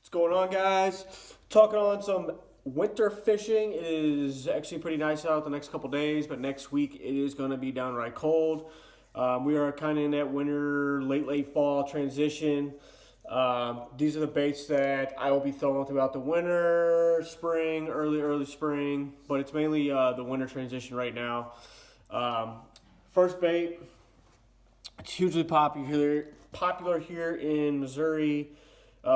What's going on, guys? Talking on some winter fishing. It is actually pretty nice out the next couple days, but next week it is going to be downright cold. We are kind of in that winter, late fall transition. These are the baits that I will be throwing throughout the winter, spring, early spring, but it's mainly the winter transition right now. First bait, it's hugely popular here in Missouri.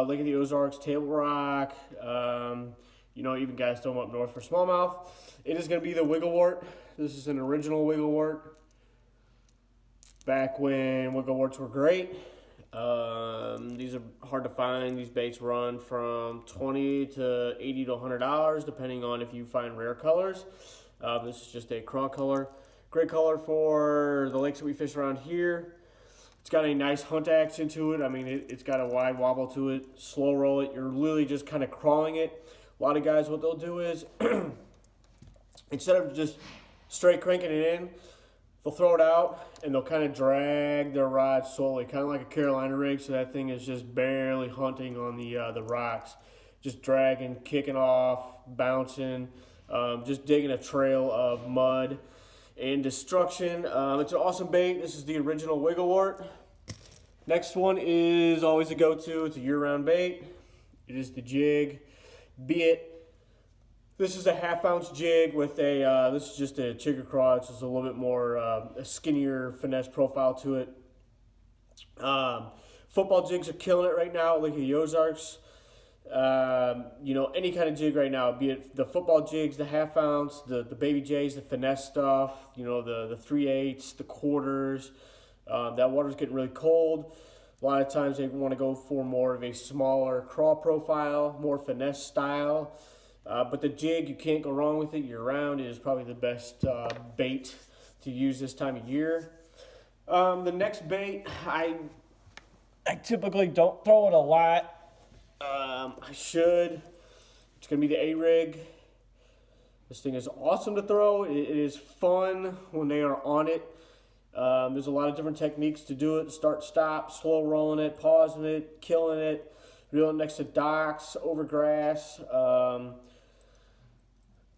Lake of the Ozarks, Table Rock, even guys throw them up north for smallmouth. It is going to be the Wiggle Wart. This is an original Wiggle Wart. Back when Wiggle Warts were great. These are hard to find. These baits run from $20 to $80 to $100, depending on if you find rare colors. This is just a craw color. Great color for the lakes that we fish around here. It's got a nice hunt action to it. I mean, it's got a wide wobble to it. Slow roll it. You're literally just kind of crawling it. A lot of guys, what they'll do is, instead of just straight cranking it in, they'll throw it out and they'll kind of drag their rod slowly, kind of like a Carolina rig. So that thing is just barely hunting on the rocks, just dragging, kicking off, bouncing, just digging a trail of mud and destruction. It's an awesome bait. This is the original Wiggle Wart. Next one is always a go-to. It's a year-round bait. It is the jig. This is a half-ounce jig with a, this is just a chigger craw. It's just a little bit more a skinnier finesse profile to it. Football jigs are killing it right now, like the Ozarks. Any kind of jig right now, be it the football jigs, the half ounce, the baby J's, the finesse stuff, the 3/8, the quarters. That water's getting really cold. A lot of times they want to go for more of a smaller crawl profile, more finesse style. But the jig, you can't go wrong with it year round. It is probably the best bait to use this time of year. The next bait, I typically don't throw it a lot. I should. It's going to be the A-Rig. This thing is awesome to throw. It is fun when they are on it. There's a lot of different techniques to do it. Start, stop, slow rolling it, pausing it, killing it, reeling next to docks, over grass.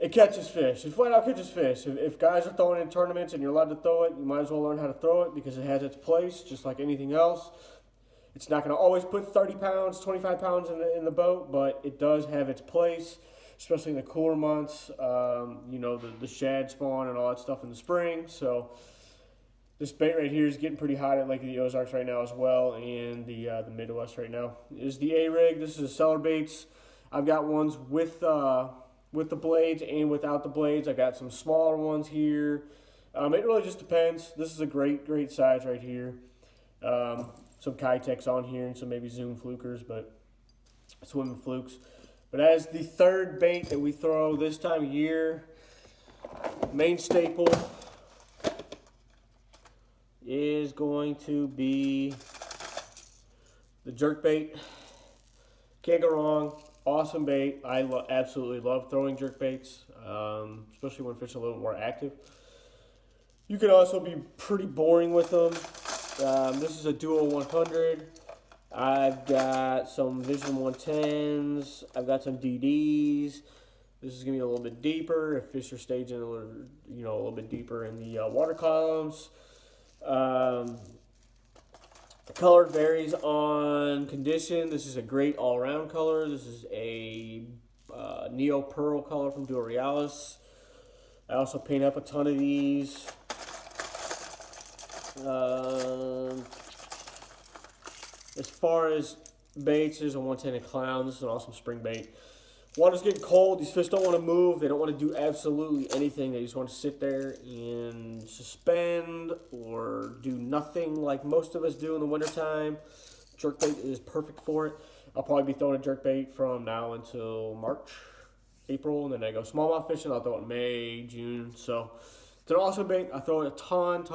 It catches fish. It flat out catches fish. If guys are throwing in tournaments and you're allowed to throw it, you might as well learn how to throw it because it has its place, just like anything else. It's not going to always put 30 pounds, 25 pounds in the boat, but it does have its place, especially in the cooler months. The shad spawn and all that stuff in the spring. So this bait right here is getting pretty hot at Lake of the Ozarks right now as well, and the Midwest right now. Is the A-Rig. This is a seller baits. I've got ones with the blades and without the blades. I got some smaller ones here. It really just depends. This is a great size right here. Some Kitechs on here and some maybe Zoom flukers, but swimming flukes. But as the third bait that we throw this time of year, main staple is going to be the jerkbait. Can't go wrong. Awesome bait. I absolutely love throwing jerkbaits, especially when fish are a little more active. You can also be pretty boring with them. This is a Duo 100. I've got some Vision 110s. I've got some DDs. This is going to be a little bit deeper if fish are staging a little bit deeper in the water columns. The color varies on condition. This is a great all-around color. This is a Neo Pearl color from Duo Realis. I also paint up a ton of these. As far as baits, there's a 110 clown. This is an awesome spring bait. Water's getting cold. These fish don't want to move. They don't want to do absolutely anything. They just want to sit there and suspend or do nothing like most of us do in the wintertime. Jerkbait is perfect for it. I'll probably be throwing a jerkbait from now until March, April, and then I go smallmouth fishing. I'll throw it in May, June. So it's an awesome bait. I throw it a ton.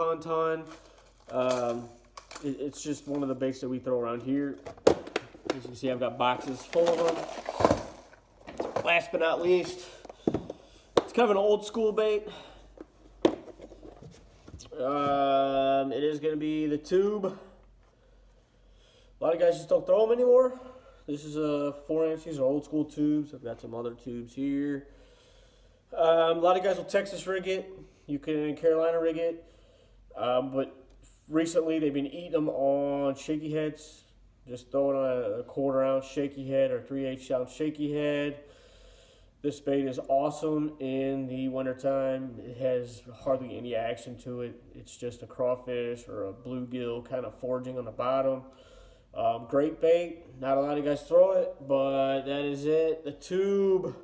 It's just one of the baits that we throw around here. As you can see, I've got boxes full of them. Last but not least, it's kind of an old school bait. It is going to be the tube. A lot of guys just don't throw them anymore. This is a 4-inch. These are old school tubes. I've got some other tubes here. A lot of guys will Texas rig it. You can Carolina rig it. But recently they've been eating them on shaky heads. Just throwing a 1/4 ounce shaky head or 3/8 ounce shaky head. This bait is awesome in the wintertime. It has hardly any action to it. It's just a crawfish or a bluegill kind of foraging on the bottom. Great bait. Not a lot of guys throw it, but that is it. The tube.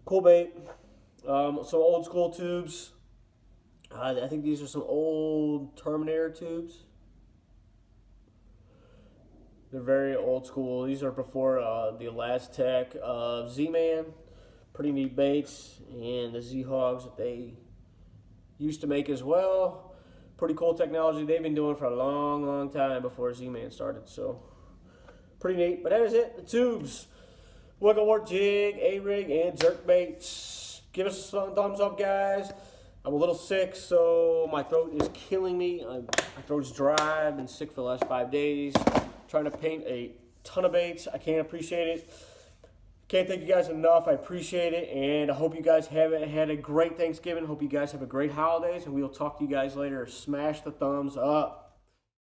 Cool bait. Some old school tubes. I think these are some old Terminator tubes. They're very old school. These are before the last tech of Z-Man. Pretty neat baits. And the Z-Hogs that they used to make as well. Pretty cool technology they've been doing for a long, long time before Z-Man started. So, pretty neat. But that is it. The tubes. Wiggle Wart jig, A-rig, and jerkbaits. Give us a thumbs up, guys. I'm a little sick, so my throat is killing me. My throat is dry. I've been sick for the last 5 days. Trying to paint a ton of baits. I can't appreciate it. Can't thank you guys enough. I appreciate it, and I hope you guys have had a great Thanksgiving. Hope you guys have a great holidays, and we will talk to you guys later. Smash the thumbs up.